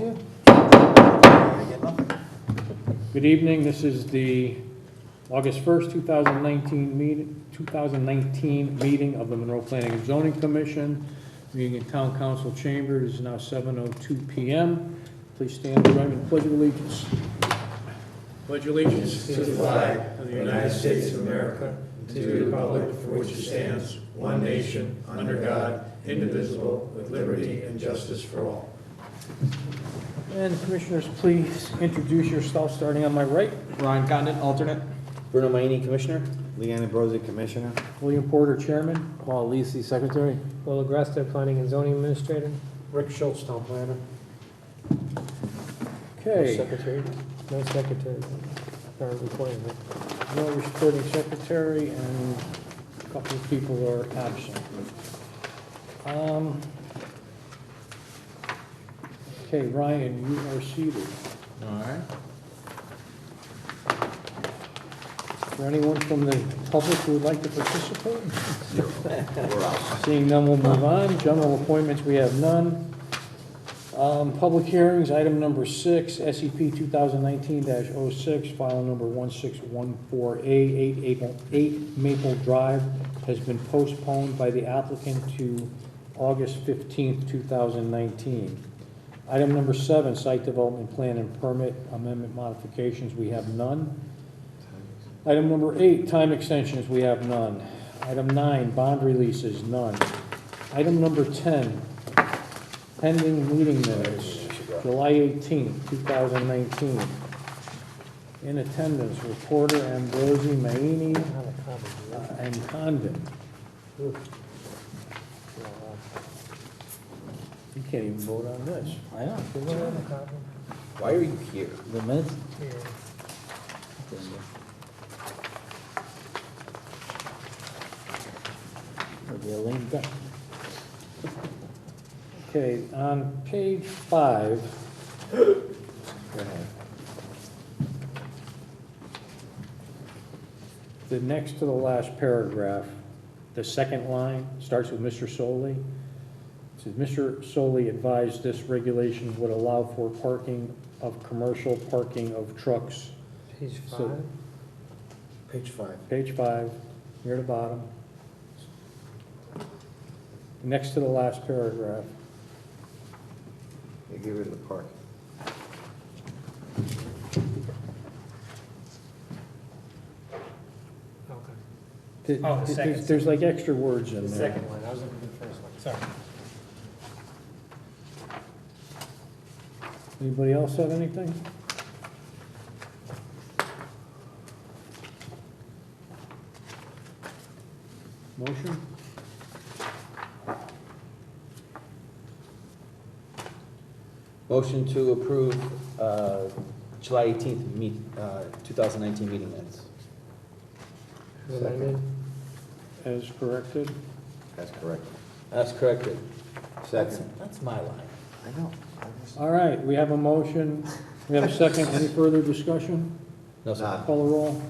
you? I get nothing. Good evening. This is the August 1st, 2019 meeting of the Monroe Planning and Zoning Commission. Meeting in Town Council Chamber. It is now 7:02 p.m. Please stand and join me in the Pledge of Allegiance. Pledge allegiance to the flag of the United States of America, and to the republic for which it stands, one nation, under God, indivisible, with liberty and justice for all. And commissioners, please introduce yourself, starting on my right. Ryan Condon, alternate. Bruno Maini, Commissioner. Leanne Ambrosi, Commissioner. William Porter, Chairman. Paul Lisi, Secretary. Will Agresta, Planning and Zoning Administrator. Rick Schultz, Town Planner. Okay. Secretary. No secretary. Or requirement. No recording secretary, and a couple of people are absent. Okay, Ryan, you are seated. All right. Is there anyone from the public who would like to participate? We're out. Seeing none, we'll move on. General appointments, we have none. Public hearings, item number 6, SEP 2019-06, file number 1614A, 8 Maple Drive, has been postponed by the applicant to August 15th, 2019. Item number 7, site development plan and permit amendment modifications, we have none. Item number 8, time extensions, we have none. Item 9, bond releases, none. Item number 10, pending meeting minutes, July 18th, 2019. In attendance, reporter Ambrosi, Maini, and Condon. You can't even vote on this. I know. Why are you here? The minutes? It'll be a lame duck. Okay, on page 5, go ahead. The next to the last paragraph, the second line starts with Mr. Soley. It says, Mr. Soley advised this regulation would allow for parking of commercial parking of trucks. Page 5. So- Page 5. Page 5, near the bottom. Next to the last paragraph. They get rid of the park. Okay. Oh, the second. There's like extra words in The there. second one. I was looking for the first one. Sorry. Anybody else have anything? Motion? Motion to approve July 18th, 2019 meeting minutes. Amended. As corrected? That's correct. That's corrected. Second. That's my line. I know. All right, we have a motion. We have a second. Any further discussion? No, sir. None. Call the roll.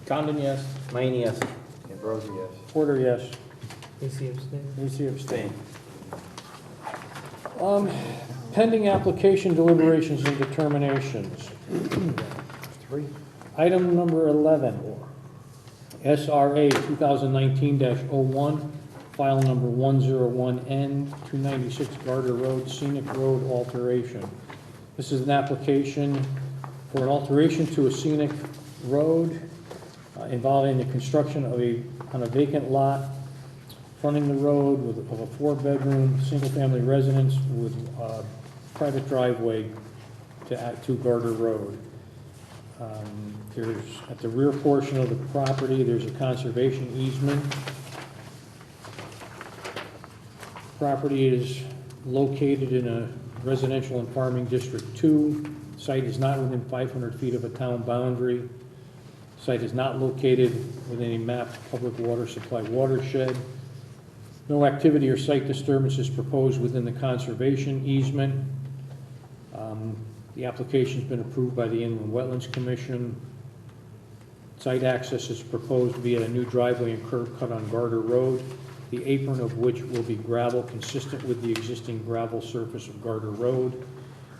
Condon, yes. Mayne, yes. Ambrosi, yes. Porter, yes. AC abstain. AC abstain. Pending application deliberations and determinations. 3. Item number 11, SRA 2019-01, file number 101N, 296 Garter Road, Scenic Road alteration. This is an application for an alteration to a scenic road involving the construction of on a vacant lot fronting the road of a 4-bedroom, single-family residence with private driveway to Garter Road. There's, at the rear portion of the property, there's a conservation easement. Property is located in a residential and farming district 2. Site is not within 500 feet of a town boundary. Site is not located within a mapped public water supply watershed. No activity or site disturbance is proposed within the conservation easement. The application's been approved by the Inland Wetlands Commission. Site access is proposed via a new driveway and curb cut on Garter Road, the apron of which will be gravel consistent with the existing gravel surface of Garter Road.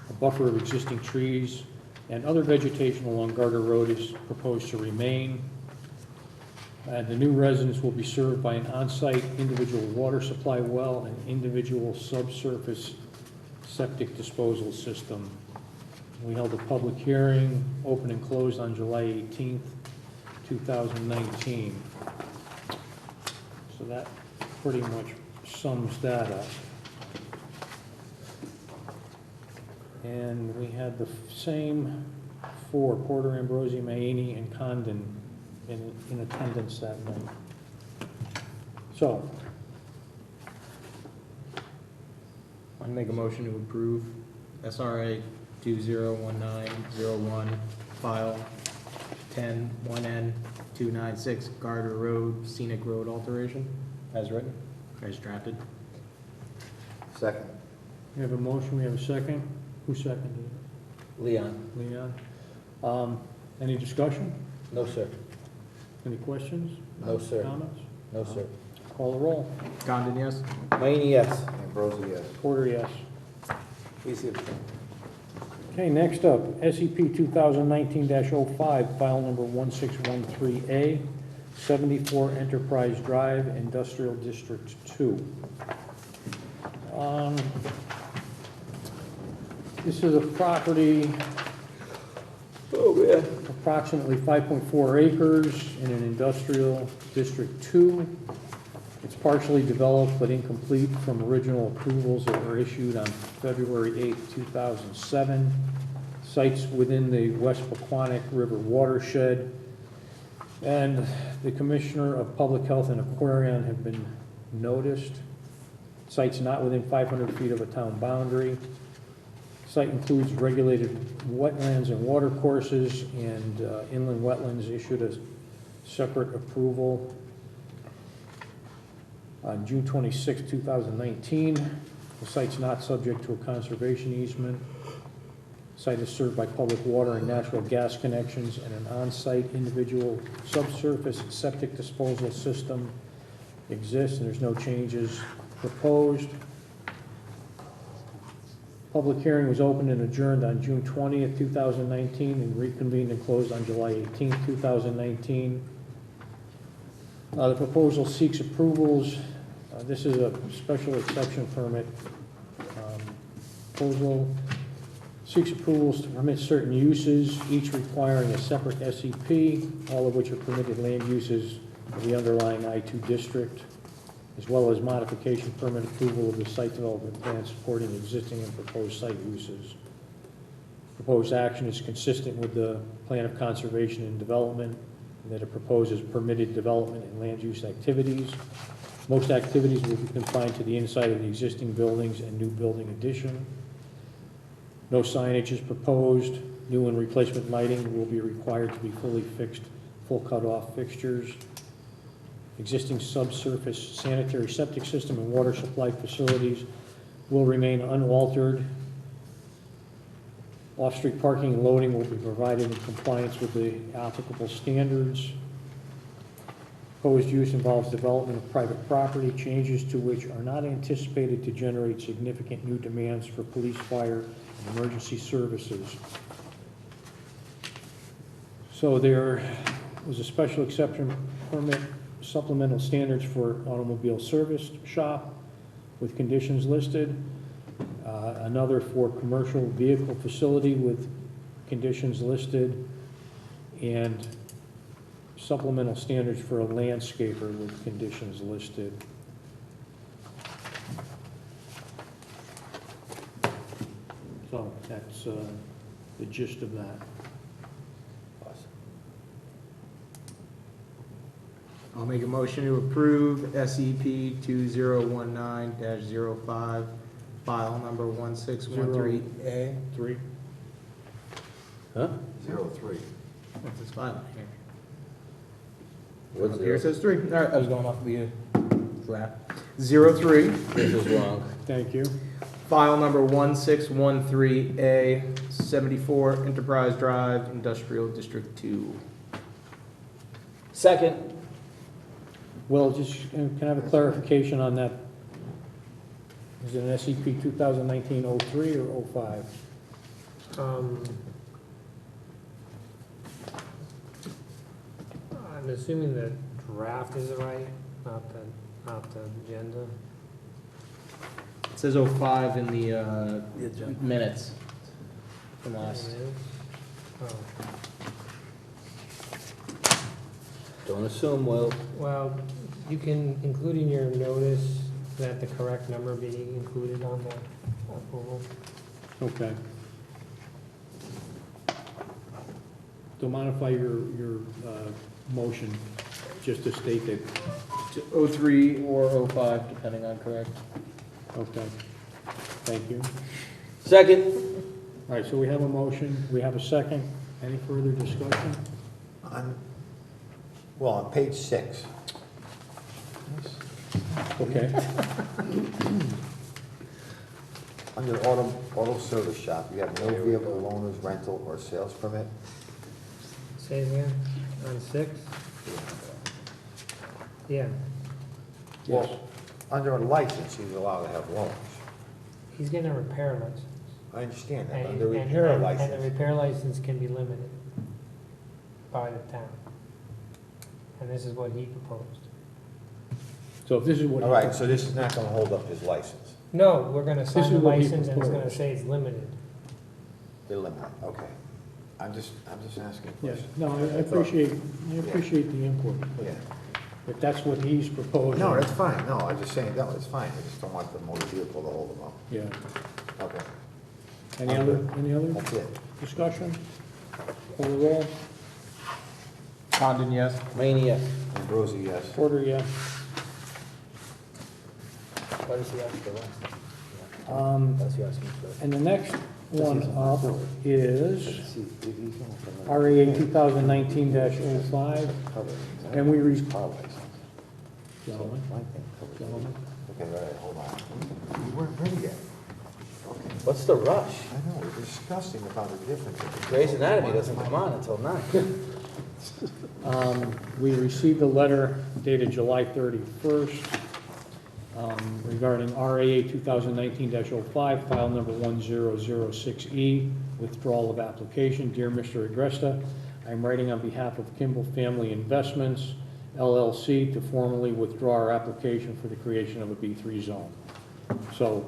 A buffer of existing trees and other vegetation along Garter Road is proposed to remain. And the new residence will be served by an on-site individual water supply well and individual subsurface septic disposal system. We held a public hearing, open and closed on July 18th, 2019. So that pretty much sums that up. And we had the same four, Porter, Ambrosi, Mayini, and Condon in attendance that night. So, I make a motion to approve SRA 201901, file 10-1N-296, Garter Road, Scenic Road alteration, as written, as drafted. Second. we have a motion, we have a second. Who seconded it? Leon? Leon. Any discussion? No, sir. Any questions? No, sir. Comments? No, sir. Call the roll. Condon, yes? Mayini, yes. Ambrosi, yes. Porter, yes. Easy. Okay, next up, SEP 2019-05, file number 1613A, 74 Enterprise Drive, Industrial District 2. This is a property approximately 5.4 acres in an industrial district 2. It's partially developed but incomplete from original approvals that were issued on February 8, 2007. Sites within the West Paquonic River watershed. And the Commissioner of Public Health and Aquarium have been noticed. Sites not within 500 feet of a town boundary. Site includes regulated wetlands and water courses, and inland wetlands issued a separate approval on June 26, 2019. The site's not subject to a conservation easement. The site is served by public water and natural gas connections, and an on-site individual subsurface septic disposal system exists, and there's no changes proposed. Public hearing was opened and adjourned on June 20th, 2019, and reconvened and closed on July 18th, 2019. The proposal seeks approvals. This is a special exception permit. Proposal seeks approvals to permit certain uses, each requiring a separate SEP, all of which are permitted land uses of the underlying I-2 district, as well as modification permit approval of the site development plan supporting existing and proposed site uses. Proposed action is consistent with the plan of conservation and development, and that it proposes permitted development and land use activities. Most activities will be confined to the inside of the existing buildings and new building addition. No signage is proposed. New and replacement lighting will be required to be fully fixed, full cutoff fixtures. Existing subsurface sanitary septic system and water supply facilities will remain unaltered. Off-street parking and loading will be provided in compliance with the applicable standards. Proposed use involves development of private property, changes to which are not anticipated to generate significant new demands for police, fire, and emergency services. So there was a special exception permit, supplemental standards for automobile service shop with conditions listed. Another for commercial vehicle facility with conditions listed, and supplemental standards for a landscaper with conditions listed. So that's the gist of that. I'll make a motion to approve SEP 2019-05, file number 1613A. 3. Huh? 03. What's this file here? What's Here it zero? says 3. All right, I was going off the draft. 03, This is wrong. Thank you. file number 1613A, 74 Enterprise Drive, Industrial District 2. Second. Well, just, can I have a clarification on that? Is it an SCP 2019-03 or 05? I'm assuming the draft is right, not the agenda. It says 05 in the minutes from last. It is? Oh. Don't assume, Well, you can include in your notice that the correct number be included on the approval. Okay. So modify your motion, just to state that, 03 or 05, depending on correct. okay. Thank you. Second. All right, so we have a motion, we have a second. Any further discussion? On page 6. Okay. Under auto service shop, you have no vehicle owner's rental or sales permit. Say it again, on 6? Yeah, Yes. Under a license, he's allowed to have loans. he's getting a repair license. I understand that. And- Under and- repair and- license. And the repair license can be limited by the town. And this is what he proposed. So if this is what. All right, so this is not gonna hold up his license. No, we're gonna sign is the what he license and it's gonna proposed. say it's limited. They're limited, okay. I'm just asking a Yes, question. no, I appreciate the input. Yeah. If that's what he's proposing. No, that's fine. No, I'm just saying, no, it's fine. I just don't want the motor vehicle to hold them up. Yeah. Okay. Any other That's it. discussion? Call the roll. Condon, yes. Mayne, yes. Ambrosi, yes. Porter, yes. Why does he ask for that? That's he asking for. And the next one up is RA 2019-05, and we gentlemen, Okay, all right, hold on. We weren't ready yet. Okay. What's the rush? I know, we're discussing about the difference. Grey's Anatomy doesn't come on until 9. we received a letter dated July 31st regarding RAA 2019-05, file number 1006E, withdrawal of application. Dear Mr. Agresta, I'm writing on behalf of Kimball Family Investments, LLC, to formally withdraw our application for the creation of a B3 zone. So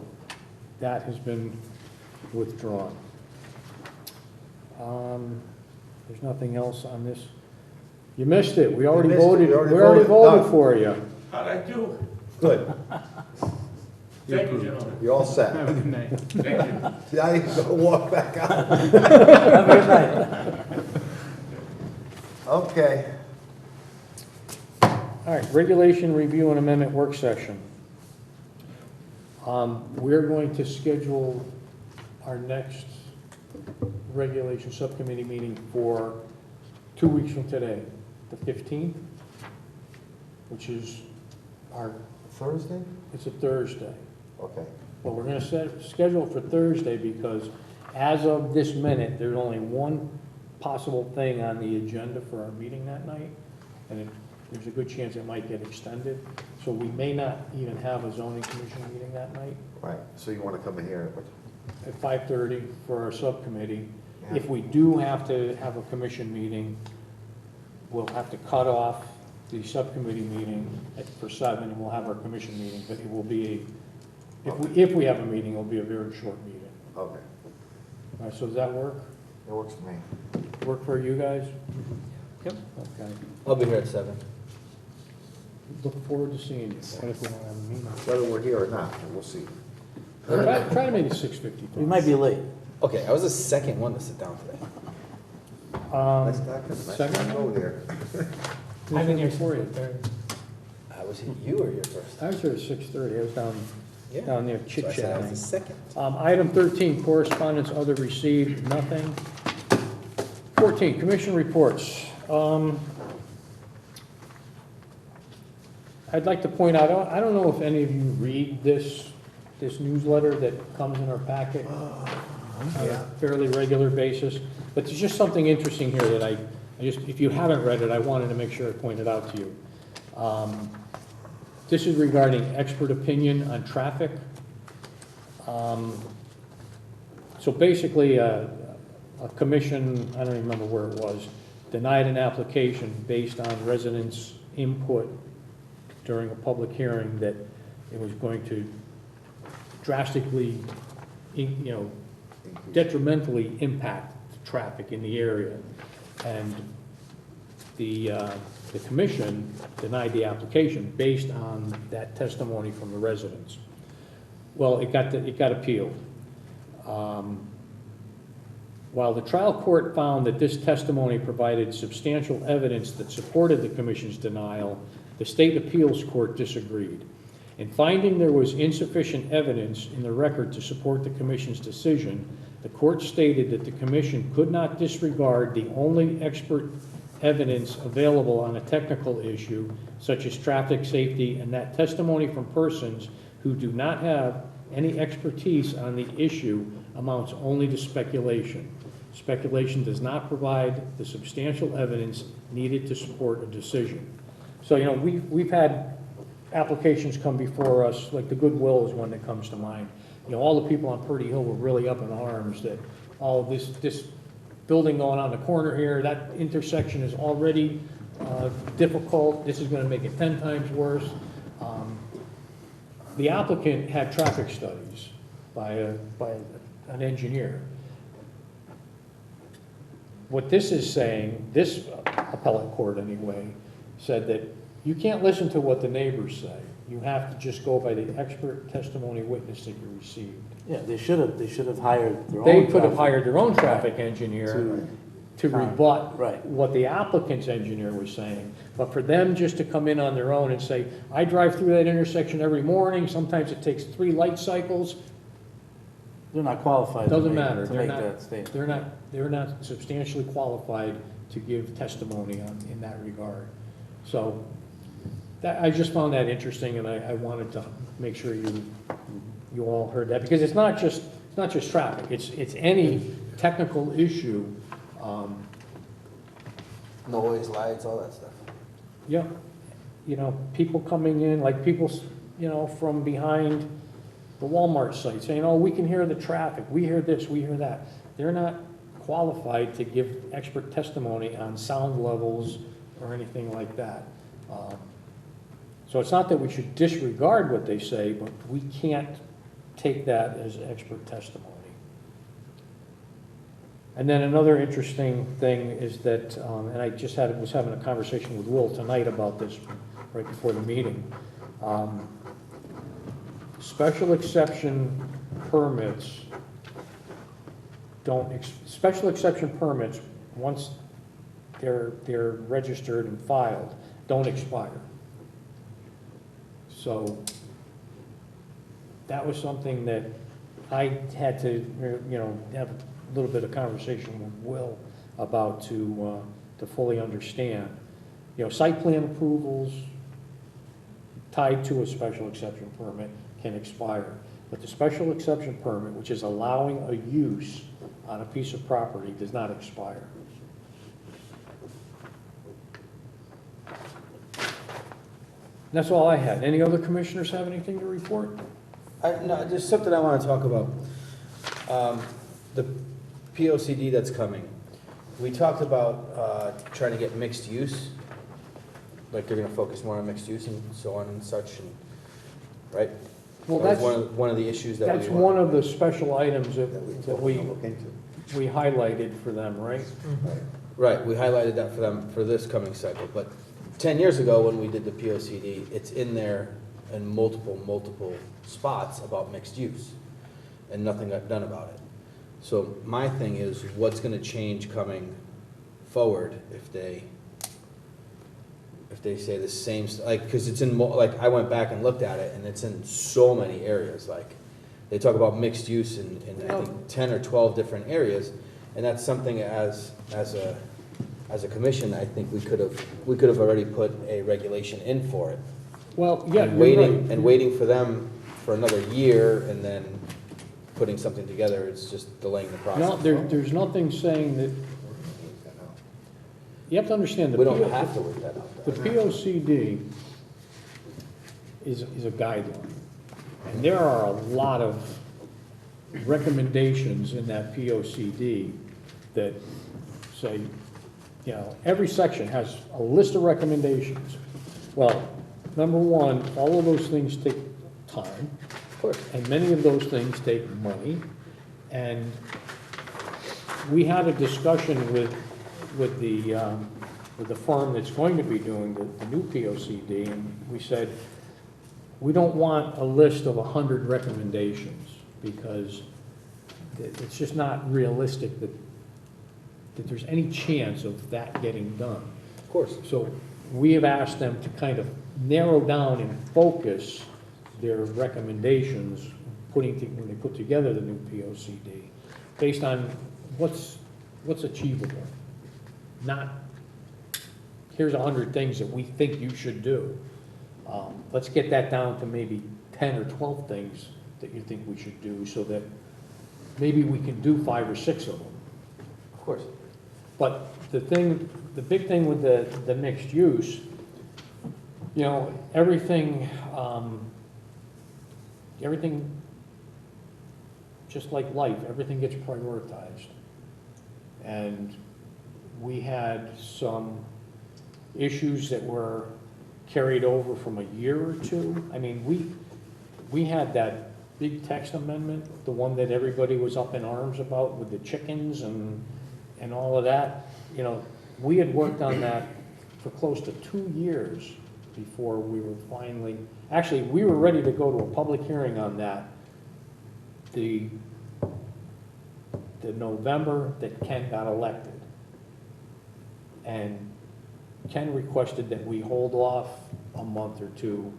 that has been withdrawn. There's nothing else on this. You missed it. We already missed it. voted, We already we already voted. voted No. for you. How'd I do? Good. Thank you, gentlemen. You're all set. Thank you. Now you can go walk back out. Okay. All right, regulation review and amendment work session. We're going to schedule our next regulation subcommittee meeting for 2 weeks from today, the 15th, which is Thursday? it's a Thursday. Okay. Well, we're gonna schedule it for Thursday because as of this minute, there's only one possible thing on the agenda for our meeting that night, and there's a good chance it might get extended. So we may not even have a zoning commission meeting that night Right, so you want to come in here at 5:30 for our subcommittee. Yeah. If we do have to have a commission meeting, we'll have to cut off the subcommittee meeting for 7, and we'll have our commission meeting, but it will be, if we have a meeting, it'll be a very short meeting. Okay, All right, so does that work? that works for me. Work for you guys? Yep. Okay. I'll be here at 7. Looking forward to seeing you. What if we don't have a meeting? Whether we're here or not, we'll see. Try to make it 6:55. We might be late. Okay, I was the second one to sit down today. Let's not second go there. I've been here Before you. since 3:30. Was it you or your first? I was here at 6:30. I was down Yeah. there So I chit said I was chatting. the second. Item 13, correspondence, other received, nothing. 14, commission reports. I'd like to point out, I don't know if any of you read this newsletter that comes in our packet on a fairly regular basis, but there's just something interesting here that I just, if you haven't read it, I wanted to make sure I pointed out to you. This is regarding expert opinion on traffic. So basically, a commission, I don't even remember where it was, denied an application based on residents' input during a public hearing that it was going to drastically, detrimentally impact the traffic in the area. And the commission denied the application based on that testimony from the residents. Well, it got appealed. While the trial court found that this testimony provided substantial evidence that supported the commission's denial, the state appeals court disagreed. In finding there was insufficient evidence in the record to support the commission's decision, the court stated that the commission could not disregard the only expert evidence available on a technical issue, such as traffic safety, and that testimony from persons who do not have any expertise on the issue amounts only to speculation. Speculation does not provide the substantial evidence needed to support a decision. So, we've had applications come before us, like the Goodwill is one that comes to mind. All the people on Purdy Hill were really up in arms that, oh, this building going on the corner here, that intersection is already difficult, this is gonna make it 10 times worse. The applicant had traffic studies by an engineer. What this is saying, this appellate court anyway, said that you can't listen to what the neighbors say. You have to just go by the expert testimony witness that you received. Yeah, they should have hired their own. They could have traffic- hired their own traffic engineer to rebut Right. what the applicant's engineer was saying. But for them just to come in on their own and say, I drive through that intersection every morning, sometimes it takes 3 light cycles, They're not qualified to doesn't make, matter. to They're make not- that statement. they're not substantially qualified to give testimony in that regard. So I just found that interesting, and I wanted to make sure you all heard that, because it's not just traffic, it's any technical issue. Noise, lights, all that stuff. Yeah, people coming in, like people, from behind the Walmart site saying, oh, we can hear the traffic, we hear this, we hear that. They're not qualified to give expert testimony on sound levels or anything like that. So it's not that we should disregard what they say, but we can't take that as expert testimony. And then another interesting thing is that, and I just was having a conversation with Will tonight about this right before the meeting. Special exception permits special exception permits, once they're registered and filed, don't expire. So that was something that I had to, have a little bit of conversation with Will about to fully understand. Site plan approvals tied to a special exception permit can expire, but the special exception permit, which is allowing a use on a piece of property, does not expire. That's all I had. Any other commissioners have anything to report? No, there's something I want to talk about. The POCD that's coming. We talked about trying to get mixed use, like they're going to focus more on mixed use and so on and such, right? Well, That was that's, one of the issues that we that's want. one of the special items that we Look into. we highlighted for them, right? Right, we highlighted that for them for this coming cycle, but 10 years ago when we did the POCD, it's in there in multiple spots about mixed use, and nothing got done about it. So my thing is, what's gonna change coming forward if they say the same, because it's in, like, I went back and looked at it, and it's in so many areas, like, they talk about mixed use in I think 10 or 12 different areas, and that's something as a commission, I think we could have already put a regulation in for it. Well, yeah, And you're right. waiting for them for another year and then putting something together, it's just delaying the process. No, there's nothing saying that, you have to understand, We don't have to work that out. the POCD is a guideline. And there are a lot of recommendations in that POCD that say, you know, every section has a list of recommendations. Well, number one, all of those things take time. Of course. And many of those things take money. And we had a discussion with the firm that's going to be doing the new POCD, and we said, we don't want a list of 100 recommendations, because it's just not realistic that there's any chance of that getting done. Of course. So we have asked them to kind of narrow down and focus their recommendations, when they put together the new POCD, based on what's achievable. Not, here's 100 things that we think you should do. Let's get that down to maybe 10 or 12 things that you think we should do, so that maybe we can do 5 or 6 of them. Of course. But the big thing with the mixed use, you know, everything, just like life, everything gets prioritized. And we had some issues that were carried over from a year or two. I mean, we had that big text amendment, the one that everybody was up in arms about with the chickens and all of that. You know, we had worked on that for close to 2 years before we were finally, actually, we were ready to go to a public hearing on that the November that Ken got elected. And Ken requested that we hold off a month or two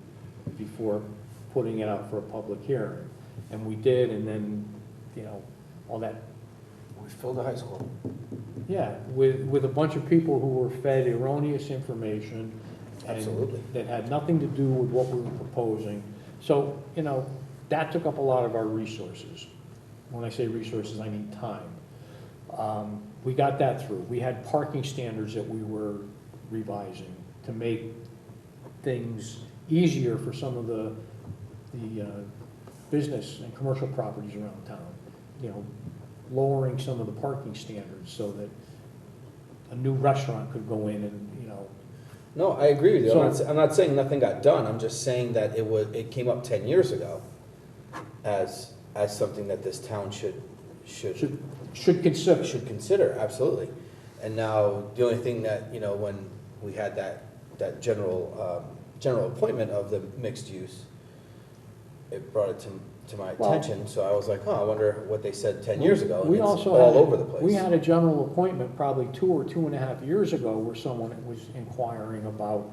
before putting it out for a public hearing. And we did, and then, you know, all that, We filled the high school. yeah, with a bunch of people who were fed erroneous information. And Absolutely. that had nothing to do with what we were proposing. So, you know, that took up a lot of our resources. When I say resources, I mean time. We got that through. We had parking standards that we were revising to make things easier for some of the business and commercial properties around town. You know, lowering some of the parking standards so that a new restaurant could go in and, you know. No, I agree with you. So- I'm not saying nothing got done. I'm just saying that it came up 10 years ago as something that this town should Should consider. absolutely. And now, the only thing that, you know, when we had that general appointment of the mixed use, it brought it to my Well- attention, so I was like, I wonder what they said 10 years ago, and We it's also all had- over the place. We had a general appointment probably 2 or 2.5 years ago where someone was inquiring about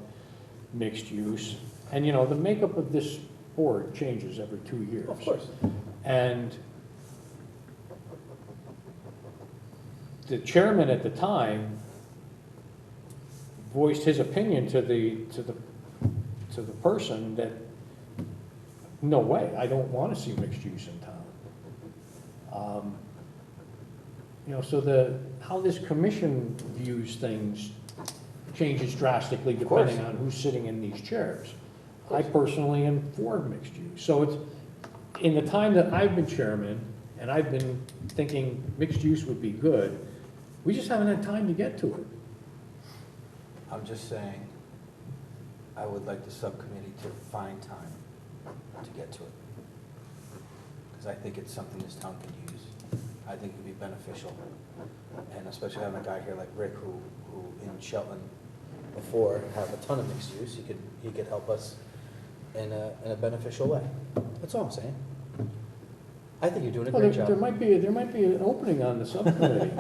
mixed use. And, you know, the makeup of this board changes every 2 years. Of course. And the chairman at the time voiced his opinion to the person that, no way, I don't want to see mixed use in town. You know, so how this commission views things changes drastically course. depending on who's sitting in these chairs. I personally am for mixed use. So it's, in the time that I've been chairman, and I've been thinking mixed use would be good, we just haven't had time to get to it. I'm just saying, I would like the subcommittee to find time to get to it. Because I think it's something this town could use. I think it'd be beneficial. And especially having a guy here like Rick, who in Shelton before have a ton of mixed use, he could help us in a beneficial way. That's all I'm saying. I think you're doing a Well, great there job. might be an opening on the subcommittee.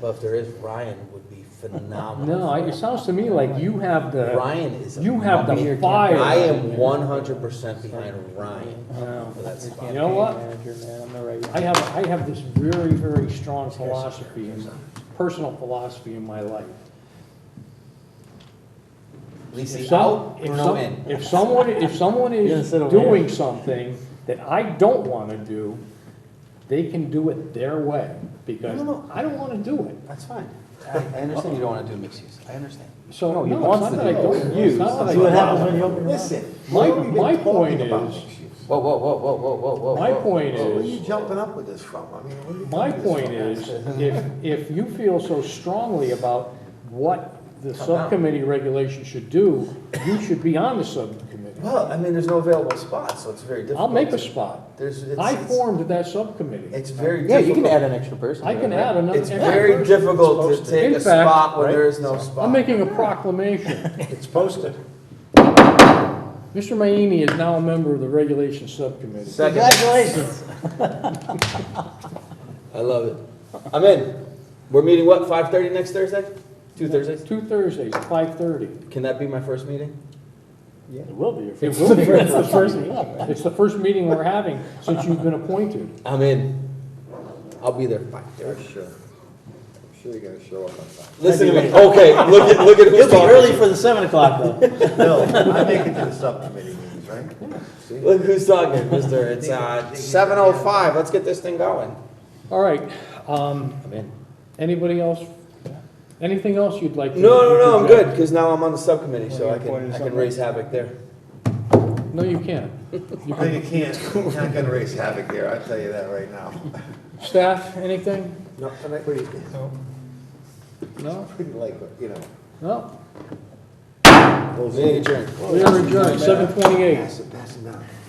But if there is, Ryan would be phenomenal. No, it sounds to me like you have Ryan is. you have the amazing. fire. I am 100% behind Ryan Well, for that spot. You know what? Manager, man, I'm the right. I have this very, very strong philosophy, and personal philosophy in my life. Lisi out, Bruno in. If someone You're gonna is sit over doing here. something that I don't want to do, they can do it their way, because No. I don't want to do it. That's fine. I understand you don't want to do mixed use. I understand. So, No, he no, wants it's to not that I do it. don't use. It's not that I See what don't. happens when you open your mouth. Listen, My we've been point talking about is- mixed use. Whoa. My point Where are you is, jumping up with this from? I mean, where are you my coming with point this is, if you feel so strongly about what the subcommittee regulation should do, you should be on the subcommittee. Well, I mean, there's no available spots, so it's very difficult. I'll make a to- spot. It's, I formed that subcommittee. it's very Yeah, difficult. you can add an extra person. I can add another. It's extra very person. difficult to take In a fact, spot where right? there is no spot. I'm making a proclamation. It's posted. Mr. Mayini is now a member of the regulation subcommittee. Second. Congratulations. I love it. I'm in. We're meeting what, 5:30 next Thursday? 2 Thursdays? 2 Thursdays, 5:30. Can that be my first meeting? It will be your It first. will be the first, it's the first meeting we're having since you've been appointed. I'm in. I'll be there from? 5:30. For sure. I'm sure you're gonna show up on time. Listen to me. Okay, look at who's You'll be talking. early for the 7 o'clock though. No, I make it to the subcommittee meetings, right? See? Look who's talking, mister. It's 7:05. Let's get this thing going. All right, I'm in. anybody else? Anything else you'd like to? No, I'm interject? good, because now I'm on the subcommittee, so I appointed can raise havoc there. No, you can't. No, you can't. You're not gonna raise havoc there, I'll tell you that right now. Staff, anything? No, pretty, No? pretty like, you know. No? those- Meeting adjourned. We are adjourned, 7:28. Pass it down.